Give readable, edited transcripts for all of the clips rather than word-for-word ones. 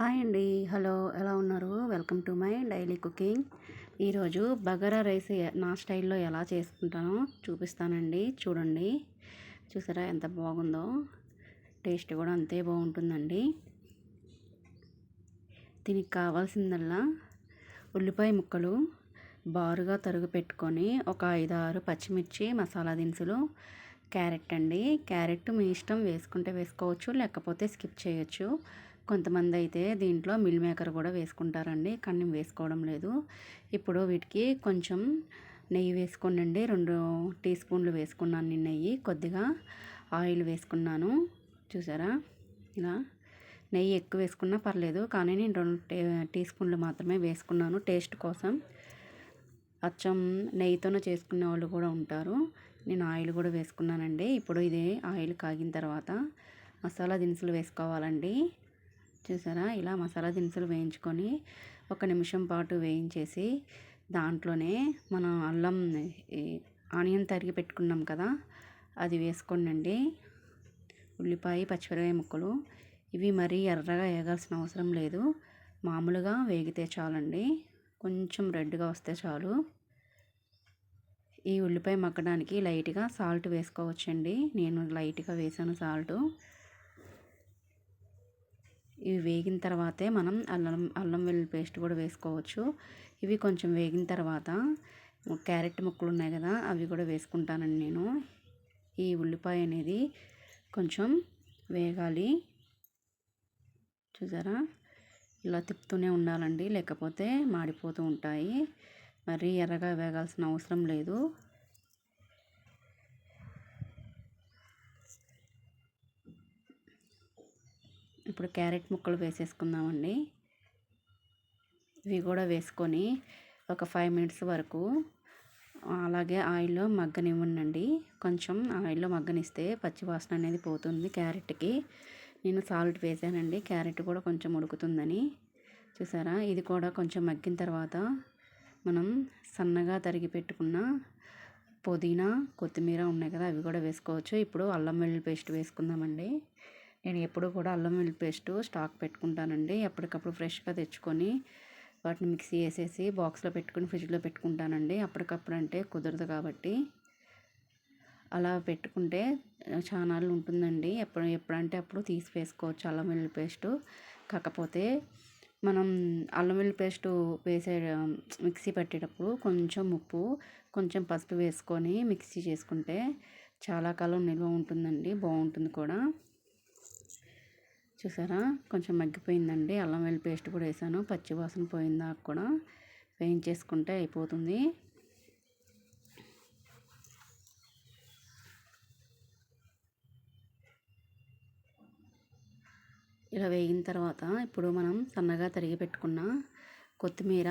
Hi అండి. Hello! ఎలా ఉన్నారు? Welcome to my daily cooking. ఈరోజు బగారా రైస్ నా స్టైల్‌లో ఎలా చేసుకుంటానో చూపిస్తానండి. చూడండి. చూసారా ఎంత బాగుందో? టేస్ట్ కూడా అంతే బాగుంటుందండి. దీనికి కావాల్సిందల్లా ఉల్లిపాయ ముక్కలు బారుగా తరుగు పెట్టుకొని, ఒక 5, 6 పచ్చిమిర్చి, మసాలా దినుసులు, క్యారెట్ అండి. క్యారెట్ మీ ఇష్టం, వేసుకుంటే వేసుకోవచ్చు, లేకపోతే స్కిప్ చేయొచ్చు. కొంతమంది అయితే దీంట్లో మిల్ మేకర్ కూడా వేసుకుంటారండి, కానీ నేను వేసుకోవడం లేదు. ఇప్పుడు వీటికి కొంచెం నెయ్యి వేసుకోనండి. 2 టీ స్పూన్లు వేసుకున్నాను నేను నెయ్యి. కొద్దిగా ఆయిల్ వేసుకున్నాను. చూసారా ఇలా నెయ్యి ఎక్కువ వేసుకున్నా పర్లేదు, కానీ నేను 2 టీ స్పూన్లు మాత్రమే వేసుకున్నాను టేస్ట్ కోసం. అచ్చం నెయ్యితోనే చేసుకునే వాళ్ళు కూడా ఉంటారు. నేను ఆయిల్ కూడా వేసుకున్నానండి. ఇప్పుడు ఇది ఆయిల్ కాగిన తర్వాత మసాలా దినుసులు వేసుకోవాలండి. చూసారా ఇలా మసాలా దినుసులు వేయించుకొని 1 నిమిషం పాటు వేయించేసి, దాంట్లోనే మనం అల్లం ఆనియన్ తరిగి పెట్టుకున్నాం కదా, అది వేసుకోండి. ఉల్లిపాయ, పచ్చిమిరపకాయ ముక్కలు ఇవి మరీ ఎర్రగా వేగాల్సిన అవసరం లేదు, మామూలుగా వేగితే చాలండి. కొంచెం రెడ్గా వస్తే చాలు. ఈ ఉల్లిపాయ మగ్గడానికి లైట్గా సాల్ట్ వేసుకోవచ్చండి. నేను లైట్గా వేసాను సాల్ట్. ఇవి వేగిన తర్వాతే మనం అల్లం వెల్లుల్లి పేస్ట్ కూడా వేసుకోవచ్చు. ఇవి కొంచెం వేగిన తర్వాత క్యారెట్ ముక్కలు ఉన్నాయి కదా, అవి కూడా వేసుకుంటానండి నేను. ఈ ఉల్లిపాయ అనేది కొంచెం వేగాలి. చూసారా ఇలా తిప్పుతూనే ఉండాలండి, లేకపోతే మాడిపోతూ ఉంటాయి. మరీ ఎర్రగా వేగాల్సిన అవసరం లేదు. ఇప్పుడు క్యారెట్ ముక్కలు వేసేసుకుందామండి. ఇవి కూడా వేసుకొని ఒక 5 మినిట్స్ వరకు అలాగే ఆయిల్లో మగ్గనివ్వండి. కొంచెం ఆయిల్లో మగ్గనిస్తే పచ్చివాసన అనేది పోతుంది క్యారెట్కి. నేను సాల్ట్ వేసానండి, క్యారెట్ కూడా కొంచెం ఉడుకుతుందని. చూసారా ఇది కూడా కొంచెం మగ్గిన తర్వాత మనం సన్నగా తరిగి పెట్టుకున్న పుదీనా, కొత్తిమీర ఉన్నాయి కదా, అవి కూడా వేసుకోవచ్చు. ఇప్పుడు అల్లం వెల్లుల్లి పేస్ట్ వేసుకుందామండి. నేను ఎప్పుడు కూడా అల్లం వెల్లుల్లి పేస్ట్ స్టాక్ పెట్టుకుంటానండి. ఎప్పటికప్పుడు ఫ్రెష్గా తెచ్చుకొని వాటిని మిక్సీ వేసేసి బాక్స్లో పెట్టుకొని ఫ్రిడ్జ్లో పెట్టుకుంటానండి. అప్పటికప్పుడు అంటే కుదరదు కాబట్టి అలా పెట్టుకుంటే చానాళ్ళు ఉంటుందండి. ఎప్పుడంటే అప్పుడు తీసి వేసుకోవచ్చు అల్లం వెల్లుల్లి పేస్టు. కాకపోతే మనం అల్లం వెల్లుల్లి పేస్టు మిక్సీ పట్టేటప్పుడు కొంచెం ఉప్పు, కొంచెం పసుపు వేసుకొని మిక్సీ చేసుకుంటే చాలా కాలం నిల్వ ఉంటుందండి, బాగుంటుంది కూడా. చూసారా కొంచెం మగ్గిపోయిందండి. అల్లం వెల్లుల్లి పేస్ట్ కూడా వేసాను, పచ్చి వాసన పోయిందాక కూడా వేయించేసుకుంటే అయిపోతుంది. ఇలా వేగిన తర్వాత ఇప్పుడు మనం సన్నగా తరిగి పెట్టుకున్న కొత్తిమీర,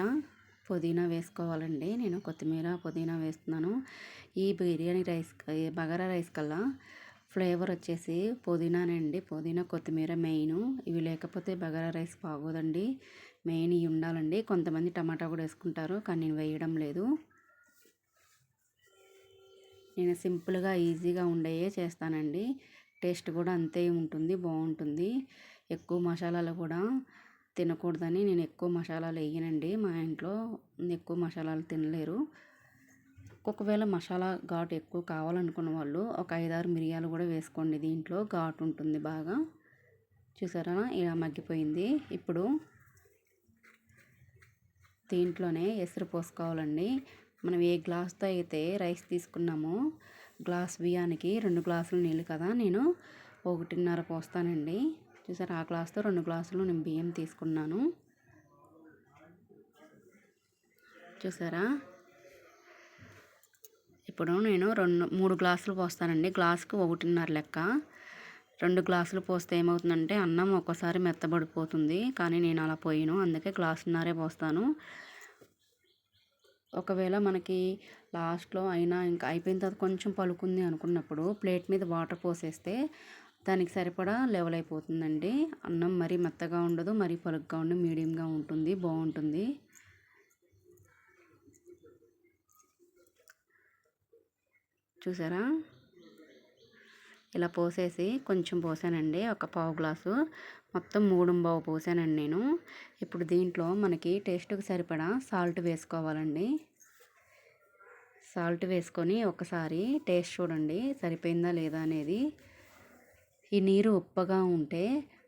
పుదీనా వేసుకోవాలండి. నేను కొత్తిమీర, పుదీనా వేస్తున్నాను. ఈ బిర్యానీ రైస్, బగారా రైస్ కల్లా ఫ్లేవర్ వచ్చేసి పుదీనానండి. పుదీనా, కొత్తిమీర మెయిన్. ఇవి లేకపోతే బగారా రైస్ బాగోదండి. మెయిన్ ఇవి ఉండాలండి. కొంతమంది టమాటా కూడా వేసుకుంటారు, కానీ నేను వేయడం లేదు. నేను సింపుల్గా ఈజీగా ఉండేవే చేస్తానండి. టేస్ట్ కూడా అంతే ఉంటుంది, బాగుంటుంది. ఎక్కువ మసాలాలు కూడా తినకూడదని నేను ఎక్కువ మసాలాలు వేయనండి. మా ఇంట్లో ఎక్కువ మసాలాలు తినలేరు. ఒకవేళ మసాలా ఘాటు ఎక్కువ కావాలనుకున్న వాళ్ళు ఒక 5, 6 మిరియాలు కూడా వేసుకోండి. దీంట్లో ఘాటు ఉంటుంది బాగా. చూసారా ఇలా మగ్గిపోయింది. ఇప్పుడు దీంట్లోనే ఎసరు పోసుకోవాలండి. మనం ఏ గ్లాస్తో అయితే రైస్ తీసుకున్నామో గ్లాస్ బియ్యానికి 2 గ్లాసులు నీళ్ళు కదా, నేను 1.5 పోస్తానండి. చూసారా ఆ గ్లాస్తో 2 గ్లాసులు నేను బియ్యం తీసుకున్నాను. చూసారా ఇప్పుడు నేను 3 గ్లాసులు పోస్తానండి. గ్లాసుకు 1.5 లెక్క. 2 గ్లాసులు పోస్తే ఏమవుతుందంటే అన్నం ఒక్కోసారి మెత్తబడిపోతుంది, కానీ నేను అలా పోయిను, అందుకే గ్లాసున్నరే పోస్తాను. ఒకవేళ మనకి లాస్ట్లో అయినా ఇంకా అయిపోయిన తర్వాత కొంచెం పలుకుంది అనుకున్నప్పుడు ప్లేట్ మీద వాటర్ పోసేస్తే దానికి సరిపడా లెవెల్ అయిపోతుందండి. అన్నం మరీ మెత్తగా ఉండదు, మరీ పలుగ్గా ఉండదు, మీడియంగా ఉంటుంది, బాగుంటుంది. చూసారా ఇలా పోసేసి కొంచెం పోసానండి, ఒక పావు గ్లాసు. మొత్తం 3 పోసానండి నేను. ఇప్పుడు దీంట్లో మనకి టేస్ట్‌కి సరిపడా సాల్ట్ వేసుకోవాలండి. సాల్ట్ వేసుకొని ఒకసారి టేస్ట్ చూడండి సరిపోయిందా లేదా అనేది. ఈ నీరు ఉప్పగా ఉంటే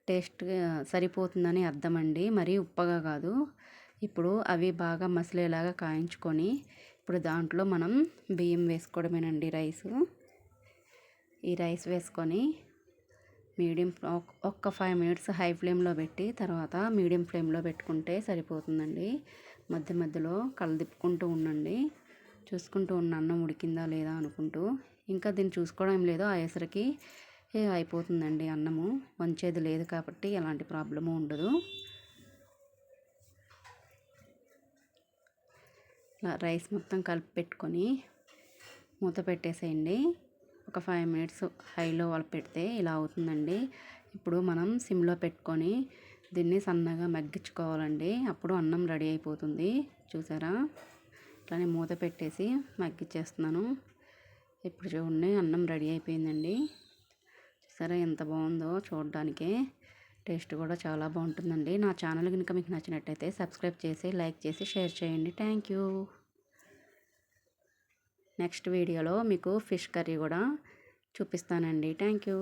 టేస్ట్‌గా సరిపోతుందని అర్థం అండి. మరీ ఉప్పగా కాదు. ఇప్పుడు అవి బాగా మసిలేలాగా కాయించుకొని ఇప్పుడు దాంట్లో మనం బియ్యం వేసుకోవడమేనండి రైసు. ఈ రైస్ వేసుకొని ఒక్క 5 మినిట్స్ హై ఫ్లేమ్లో పెట్టి తర్వాత మీడియం ఫ్లేమ్లో పెట్టుకుంటే సరిపోతుందండి. మధ్య మధ్యలో కలదిప్పుకుంటూ ఉండండి. చూసుకుంటూ ఉన్న అన్నం ఉడికిందా లేదా అనుకుంటూ. ఇంకా దీన్ని చూసుకోవడం ఏం లేదు, ఆ ఎసరికి అయిపోతుందండి అన్నము. వంచేది లేదు కాబట్టి ఎలాంటి ప్రాబ్లము ఉండదు. ఇలా రైస్ మొత్తం కలిపి పెట్టుకొని మూత పెట్టేసేయండి. ఒక 5 మినిట్స్ హైలో పెడితే ఇలా అవుతుందండి. ఇప్పుడు మనం సిమ్లో పెట్టుకొని దీన్ని సన్నగా మగ్గించుకోవాలండి. అప్పుడు అన్నం రెడీ అయిపోతుంది. చూసారా, ఇట్లానే మూత పెట్టేసి మగ్గించేస్తున్నాను. ఇప్పుడు చూడండి అన్నం రెడీ అయిపోయిందండి. చూసారా ఎంత బాగుందో చూడడానికే. టేస్ట్ కూడా చాలా బాగుంటుందండి. నా ఛానల్ కనుక మీకు నచ్చినట్టయితే సబ్స్క్రైబ్ చేసి లైక్ చేసి షేర్ చేయండి. Thank you. నెక్స్ట్ వీడియోలో మీకు ఫిష్ కర్రీ కూడా చూపిస్తానండి. Thank you.